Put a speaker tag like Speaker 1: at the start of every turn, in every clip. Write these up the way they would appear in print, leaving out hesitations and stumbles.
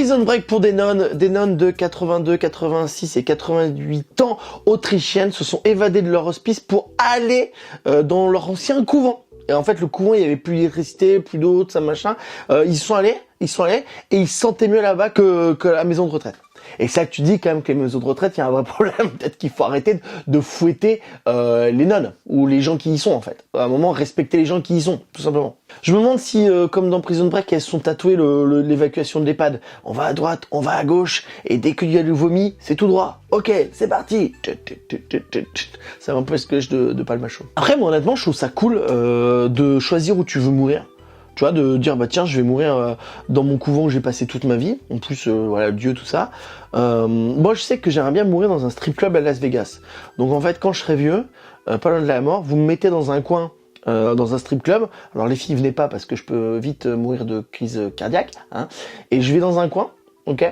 Speaker 1: Prison Break pour des nonnes de 82, 86 et 88 ans autrichiennes se sont évadées de leur hospice pour aller dans leur ancien couvent. Et en fait, le couvent, il y avait plus d'électricité, plus d'eau, tout ça, machin. Ils sont allés et ils se sentaient mieux là-bas que la maison de retraite. Et ça, tu dis quand même que les maisons de retraite, il y a un vrai problème. Peut-être qu'il faut arrêter de fouetter les nonnes ou les gens qui y sont, en fait. À un moment, respecter les gens qui y sont, tout simplement. Je me demande si, comme dans Prison Break, elles sont tatouées l'évacuation de l'EHPAD. On va à droite, on va à gauche, et dès qu'il y a le vomi, c'est tout droit. Ok, c'est parti. C'est un peu ce que de Palmacho. Après, moi, honnêtement, je trouve ça cool de choisir où tu veux mourir. Tu vois, de dire, bah tiens, je vais mourir dans mon couvent où j'ai passé toute ma vie. En plus, voilà, Dieu, tout ça. Moi, je sais que j'aimerais bien mourir dans un strip club à Las Vegas. Donc, en fait, quand je serai vieux, pas loin de la mort, vous me mettez dans un coin, dans un strip club. Alors, les filles, venez pas parce que je peux vite mourir de crise cardiaque. Hein, et je vais dans un coin, ok.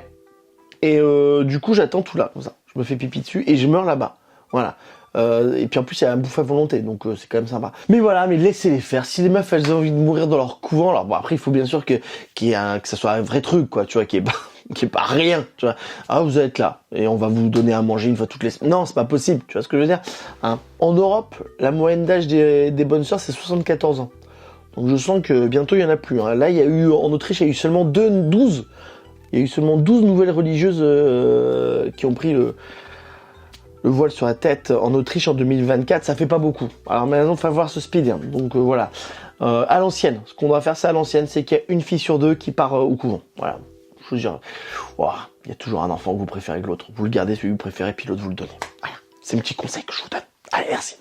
Speaker 1: Et du coup, j'attends tout là, comme ça. Je me fais pipi dessus et je meurs là-bas. Voilà. Et puis en plus il y a un bouffe à volonté, donc c'est quand même sympa. Mais voilà, mais laissez-les faire. Si les meufs elles ont envie de mourir dans leur couvent, alors bon après il faut bien sûr que ça soit un vrai truc quoi, tu vois, qui est pas rien, tu vois. Ah vous êtes là et on va vous donner à manger une fois toutes les semaines. Non, c'est pas possible, tu vois ce que je veux dire. Hein. En Europe, la moyenne d'âge des bonnes sœurs c'est 74 ans. Donc je sens que bientôt il y en a plus. Hein. Là il y a eu en Autriche il y a eu seulement 12. Il y a eu seulement 12 nouvelles religieuses qui ont pris le voile sur la tête en Autriche en 2024, ça fait pas beaucoup. Alors maintenant, il faut voir ce speed. Hein. Donc voilà. À l'ancienne, ce qu'on doit faire, c'est à l'ancienne, c'est qu'il y a une fille sur deux qui part au couvent. Voilà. Je veux dire, il y a toujours un enfant que vous préférez que l'autre. Vous le gardez celui que vous préférez, puis l'autre vous le donnez. Voilà. C'est un petit conseil que je vous donne. Allez, merci.